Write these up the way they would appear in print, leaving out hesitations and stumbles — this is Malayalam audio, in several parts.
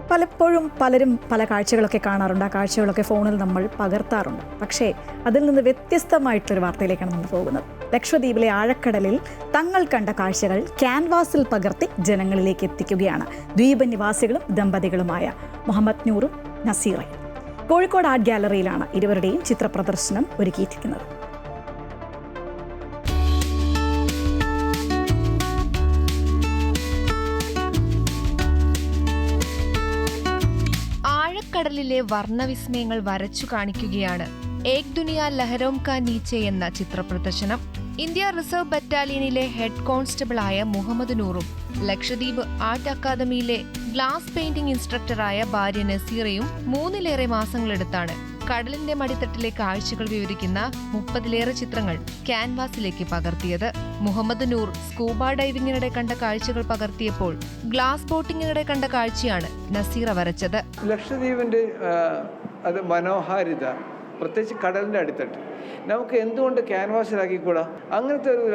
പലപ്പോഴും പലരും പല കാഴ്ചകളൊക്കെ കാണാറുണ്ട്. ആ കാഴ്ചകളൊക്കെ ഫോണിൽ നമ്മൾ പകർത്താറുണ്ട്. പക്ഷേ അതിൽ നിന്ന് വ്യത്യസ്തമായിട്ടൊരു വാർത്തയിലേക്കാണ് നമ്മൾ പോകുന്നത്. ലക്ഷദ്വീപിലെ ആഴക്കടലിൽ തങ്ങൾ കണ്ട കാഴ്ചകൾ ക്യാൻവാസിൽ പകർത്തി ജനങ്ങളിലേക്ക് എത്തിക്കുകയാണ് ദ്വീപ് നിവാസികളും ദമ്പതികളുമായ മുഹമ്മദ് നൂറും നസീറയും. കോഴിക്കോട് ആർട്ട് ഗാലറിയിലാണ് ഇരുവരുടെയും ചിത്രപ്രദർശനം ഒരുക്കിയിരിക്കുന്നത്. ആഴക്കടലിലെ വർണ്ണവിസ്മയങ്ങൾ വരച്ചു കാണിക്കുകയാണ് ഏക് ദുനിയ ലഹരോം കാ നീച്ചെ എന്ന ചിത്രപ്രദർശനം. ഇന്ത്യ റിസർവ് ബറ്റാലിയനിലെ ഹെഡ് കോൺസ്റ്റബിളായ മുഹമ്മദ് നൂറും ലക്ഷദ്വീപ് ആർട്ട് അക്കാദമിയിലെ ഗ്ലാസ് പെയിന്റിംഗ് ഇൻസ്ട്രക്ടറായ ഭാര്യ നസീറയും 3-ലേറെ മാസങ്ങളെടുത്താണ് കടലിന്റെ മടിത്തട്ടിലെ കാഴ്ചകൾ വിവരിക്കുന്ന 30-ലേറെ ചിത്രങ്ങൾ ക്യാൻവാസിലേക്ക് പകർത്തിയത്. മുഹമ്മദ് നൂർ സ്കൂബ ഡൈവിംഗിനിടെ കണ്ട കാഴ്ചകൾ പകർത്തിയപ്പോൾ ഗ്ലാസ് ബോട്ടിങ്ങിനിടെ കണ്ട കാഴ്ചയാണ് നസീറ വരച്ചത്. ലക്ഷദ്വീപിന്റെ അത് മനോഹാരിത, പ്രത്യേകിച്ച് കടലിൻ്റെ അടിത്തട്ട് നമുക്ക് എന്തുകൊണ്ട് ക്യാൻവാസിലാക്കിക്കൂടാ? അങ്ങനത്തെ ഒരു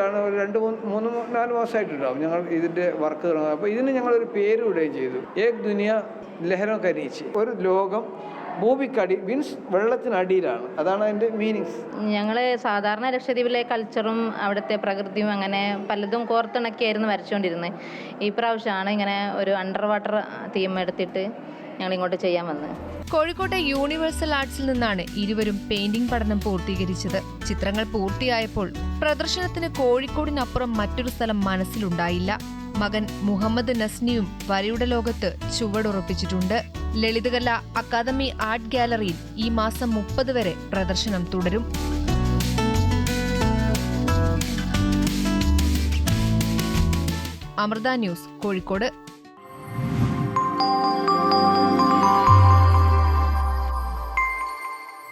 2-3-4 മാസമായിട്ടുണ്ടാവും ഞങ്ങൾ ഇതിൻ്റെ വർക്ക് തുടങ്ങുന്നത്. അപ്പോൾ ഇതിന് ഞങ്ങളൊരു പേര് ഇടുകയും ചെയ്തു, ഏക് ദുനിയ ലഹരോം കാ നീച്ചെ. ഒരു ലോകം ഭൂമിക്കടി മീൻസ് വെള്ളത്തിനടിയിലാണ്. അതാണ് അതിൻ്റെ മീനിങ്സ്. ഞങ്ങൾ സാധാരണ ലക്ഷദ്വീപിലെ കൾച്ചറും അവിടുത്തെ പ്രകൃതിയും അങ്ങനെ പലതും കോർത്തിണക്കിയായിരുന്നു വരച്ചുകൊണ്ടിരുന്നത്. ഈ പ്രാവശ്യമാണ് ഇങ്ങനെ ഒരു അണ്ടർ വാട്ടർ തീം എടുത്തിട്ട് ഞങ്ങൾ ഇങ്ങോട്ട് ചെയ്യാൻ വന്നത്. കോഴിക്കോട്ടെ യൂണിവേഴ്സൽ ആർട്സിൽ നിന്നാണ് ഇരുവരും പെയിന്റിംഗ് പഠനം പൂർത്തീകരിച്ചത്. ചിത്രങ്ങൾ പൂർത്തിയായപ്പോൾ പ്രദർശനത്തിന് കോഴിക്കോടിനപ്പുറം മറ്റൊരു സ്ഥലം മനസ്സിലുണ്ടായില്ല. മകൻ മുഹമ്മദ് നസ്നിയും വരയുടെ ലോകത്ത് ചുവടുറപ്പിച്ചിട്ടുണ്ട്. ലളിതകല അക്കാദമി ആർട്ട് ഗാലറിയിൽ ഈ മാസം 30 വരെ പ്രദർശനം തുടരും. അമൃത ന്യൂസ്, കോഴിക്കോട്.